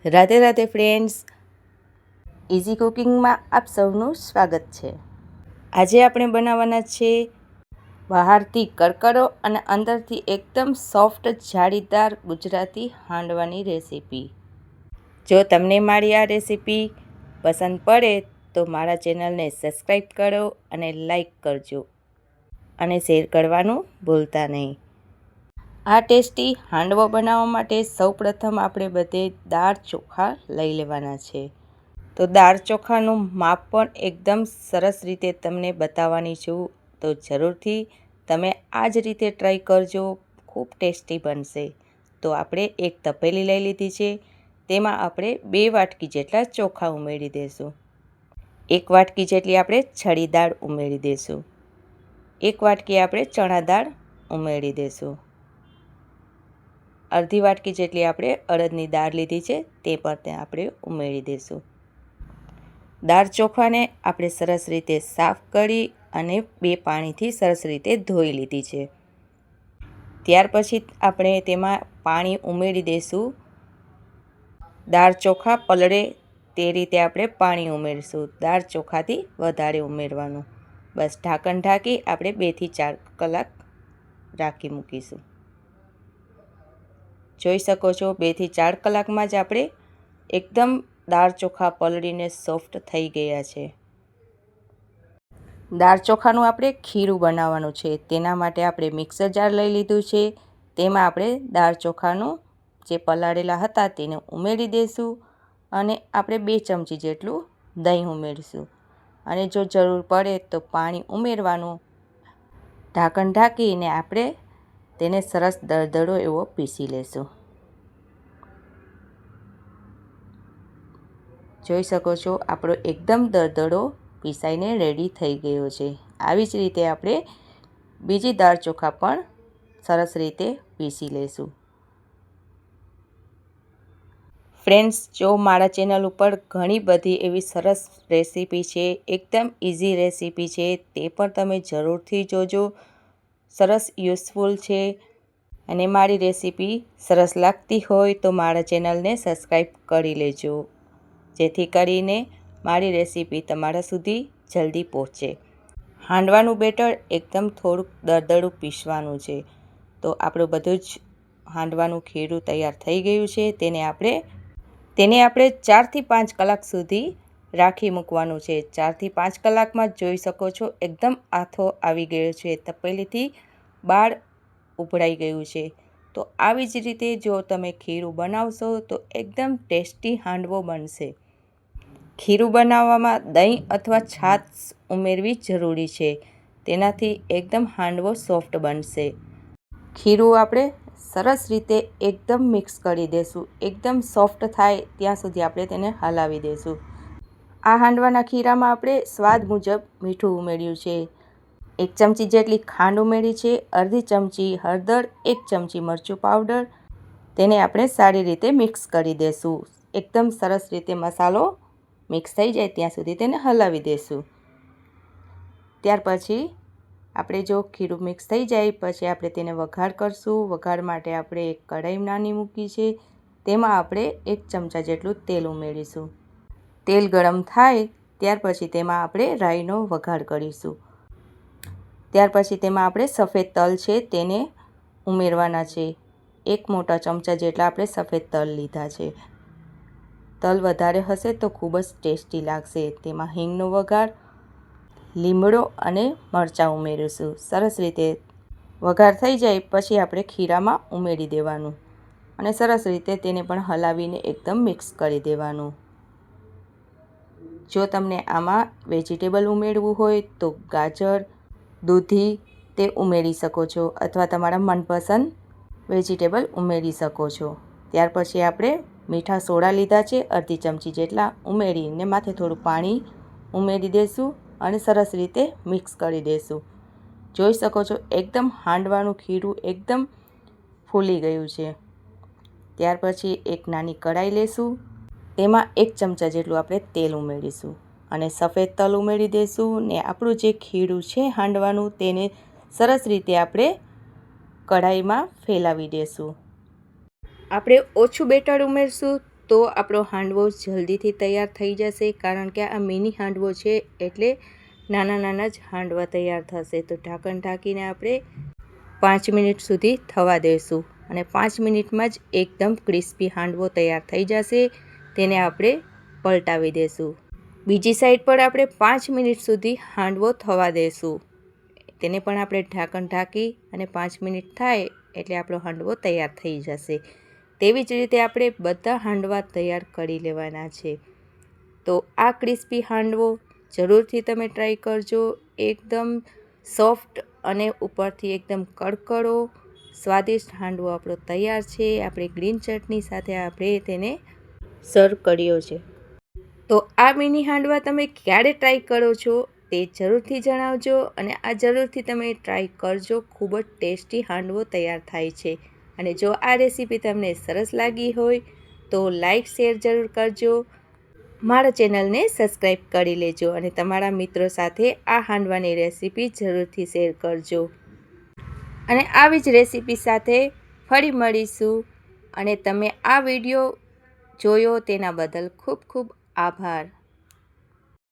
Radhe Radhe friends, easy કુકિંગમાં આપ સૌનું સ્વાગત છે। આજે આપણે બનાવવાના છે બહારથી કરકરો અને અંદરથી એકદમ સોફ્ટ જાળીદાર ગુજરાતી હાંડવાની રેસીપી। જો તમને મારી આ રેસીપી પસંદ પડે તો મારા ચેનલને સબસ્ક્રાઈબ કરો અને લાઈક કરજો અને શેર કરવાનું ભૂલતા નહીં। આ ટેસ્ટી હાંડવો બનાવવા માટે સૌપ્રથમ આપણે બધે દાળ ચોખા લઈ લેવાના છે। તો દાળ ચોખાનું માપ પણ એકદમ સરસ રીતે તમને બતાવવાની છું, તો જરૂરથી તમે આ જ રીતે ટ્રાય કરજો, ખૂબ ટેસ્ટી બનશે। તો આપણે એક તપેલી લઈ લીધી છે, તેમાં આપણે 2 વાટકી જેટલા ચોખા ઉમેરી દઈશું। 1 વાટકી જેટલી આપણે છડી દાળ ઉમેરી દઈશું। 1 વાટકી આપણે ચણા દાળ ઉમેરી દઈશું। અડધી વાટકી જેટલી આપણે અડદની દાળ લીધી છે, તે પણ આપણે ઉમેરી દઈશું। દાળ ચોખાને આપણે સરસ રીતે સાફ કરી અને 2 પાણીથી સરસ રીતે ધોઈ લીધી છે। ત્યાર પછી આપણે તેમાં પાણી ઉમેરી દઈશું। દાળ ચોખા પલળે તે રીતે આપણે પાણી ઉમેરીશું। દાળ ચોખાથી વધારે ઉમેરવાનું। બસ ઢાંકણ ઢાંકી આપણે 2 થી 4 કલાક રાખી મૂકીશું। જોઈ શકો છો 2 થી 4 કલાકમાં જ આપણે એકદમ દાળ ચોખા પલળીને સોફ્ટ થઈ ગયા છે। દાળ ચોખાનું આપણે ખીરું બનાવવાનું છે, તેના માટે આપણે મિક્સર જાર લઈ લીધું છે। તેમાં આપણે દાળ ચોખાનું જે પલાળેલા હતા તેને ઉમેરી દઈશું અને આપણે 2 ચમચી જેટલું દહીં ઉમેરીશું અને જો જરૂર પડે તો પાણી ઉમેરવાનું। ઢાંકણ ઢાંકીને આપણે તેને સરસ દળદળો એવો પીસી લેશું। જોઈ શકો છો આપણો એકદમ દળદળો પીસાઈને રેડી થઈ ગયો છે। આવી જ રીતે આપણે બીજી દાળ ચોખા પણ સરસ રીતે પીસી લઈશું। ફ્રેન્ડ્સ, જો મારા ચેનલ ઉપર ઘણી બધી એવી સરસ રેસીપી છે, એકદમ ઇઝી રેસીપી છે, તે પણ તમે જરૂરથી જોજો। સરસ યુઝફુલ છે અને મારી રેસીપી સરસ લાગતી હોય તો મારા ચેનલને સબસ્ક્રાઈબ કરી લેજો, જેથી કરીને મારી રેસીપી તમારા સુધી જલ્દી પહોંચે। હાંડવાનું બેટર એકદમ થોડુંક દળદળું પીસવાનું છે। તો આપણું બધું જ હાંડવાનું ખીરું તૈયાર થઈ ગયું છે। તેને આપણે 4 થી 5 કલાક સુધી રાખી મૂકવાનું છે। 4 થી 5 કલાકમાં જોઈ શકો છો એકદમ આથો આવી ગયો છે, તપેલીથી બહાર ઉભરાઈ ગયું છે। તો આવી જ રીતે જો તમે ખીરું બનાવશો તો એકદમ ટેસ્ટી હાંડવો બનશે। ખીરું બનાવવામાં દહીં અથવા છાશ ઉમેરવી જરૂરી છે, તેનાથી એકદમ હાંડવો સોફ્ટ બનશે। ખીરું આપણે સરસ રીતે એકદમ મિક્સ કરી દઈશું। એકદમ સોફ્ટ થાય ત્યાં સુધી આપણે તેને હલાવી દઈશું। આ હાંડવાના ખીરામાં આપણે સ્વાદ મુજબ મીઠું ઉમેર્યું છે, 1 ચમચી જેટલી ખાંડ ઉમેરી છે, અડધી ચમચી હળદર, 1 ચમચી મરચું પાવડર, તેને આપણે સારી રીતે મિક્સ કરી દઈશું। એકદમ સરસ રીતે મસાલો મિક્સ થઈ જાય ત્યાં સુધી તેને હલાવી દઈશું। ત્યાર પછી આપણે જો ખીરું મિક્સ થઈ જાય પછી આપણે તેને વઘાર કરશું। વઘાર માટે આપણે એક કઢાઈ નાની મૂકી છે, તેમાં આપણે 1 ચમચા જેટલું તેલ ઉમેરીશું। તેલ ગરમ થાય ત્યાર પછી તેમાં આપણે રાઈનો વઘાર કરીશું। ત્યાર પછી તેમાં આપણે સફેદ તલ છે તેને ઉમેરવાના છે। 1 મોટા ચમચા જેટલા આપણે સફેદ તલ લીધા છે। તલ વધારે હશે તો ખૂબ જ ટેસ્ટી લાગશે। તેમાં હિંગનો વઘાર, લીમડો અને મરચાં ઉમેરીશું। સરસ રીતે વઘાર થઈ જાય પછી આપણે ખીરામાં ઉમેરી દેવાનું અને સરસ રીતે તેને પણ હલાવીને એકદમ મિક્સ કરી દેવાનું। જો તમને આમાં વેજીટેબલ ઉમેરવું હોય તો ગાજર, દૂધી તે ઉમેરી શકો છો અથવા તમારા મનપસંદ વેજીટેબલ ઉમેરી શકો છો। ત્યાર પછી આપણે મીઠા સોડા લીધા છે, અડધી ચમચી જેટલા ઉમેરીને માથે થોડું પાણી ઉમેરી દઈશું અને સરસ રીતે મિક્સ કરી દઈશું। જોઈ શકો છો એકદમ હાંડવાનું ખીરું એકદમ ફૂલી ગયું છે। ત્યાર પછી એક નાની કઢાઈ લેશું, તેમાં 1 ચમચા જેટલું આપણે તેલ ઉમેરીશું અને સફેદ તલ ઉમેરી દઈશું ને આપણું જે ખીરું છે હાંડવાનું તેને સરસ રીતે આપણે કઢાઈમાં ફેલાવી દઈશું। આપણે ઓછું બેટર ઉમેરશું તો આપણો હાંડવો જલ્દીથી તૈયાર થઈ જશે, કારણ કે આ મિની હાંડવો છે એટલે નાના નાના જ હાંડવા તૈયાર થશે. તો ઢાંકણ ઢાંકીને આપણે 5 મિનિટ સુધી થવા દઈશું અને 5 મિનિટમાં જ એકદમ ક્રિસ્પી હાંડવો તૈયાર થઈ જશે. તેને આપણે પલટાવી દઈશું. બીજી સાઈડ પર આપણે 5 મિનિટ સુધી હાંડવો થવા દઈશું. તેને પણ આપણે ઢાંકણ ઢાંકી અને 5 મિનિટ થાય એટલે આપણો હાંડવો તૈયાર થઈ જશે. તેવી જ રીતે આપણે બધા હાંડવા તૈયાર કરી લેવાના છે. તો આ ક્રિસ્પી હાંડવો જરૂરથી તમે ટ્રાય કરજો. એકદમ સોફ્ટ અને ઉપરથી એકદમ કડકડો સ્વાદિષ્ટ હાંડવો આપણો તૈયાર છે. આપણે ગ્રીન ચટણી સાથે આપણે તેને સર્વ કર્યો છે. તો આ મિની હાંડવા તમે ક્યારે ટ્રાય કરો છો તે જરૂરથી જણાવજો અને આ જરૂરથી તમે ટ્રાય કરજો. ખૂબ જ ટેસ્ટી હાંડવો તૈયાર થાય છે. અને જો આ રેસીપી તમને સરસ લાગી હોય તો લાઈક શેર જરૂર કરજો. મારા ચેનલને સબસ્ક્રાઈબ કરી લેજો અને તમારા મિત્રો સાથે આ હાંડવાની રેસીપી જરૂરથી શેર કરજો. અને આવી જ રેસીપી સાથે ફરી મળીશું. અને તમે આ વિડીયો જોયો તેના બદલ ખૂબ ખૂબ આભાર.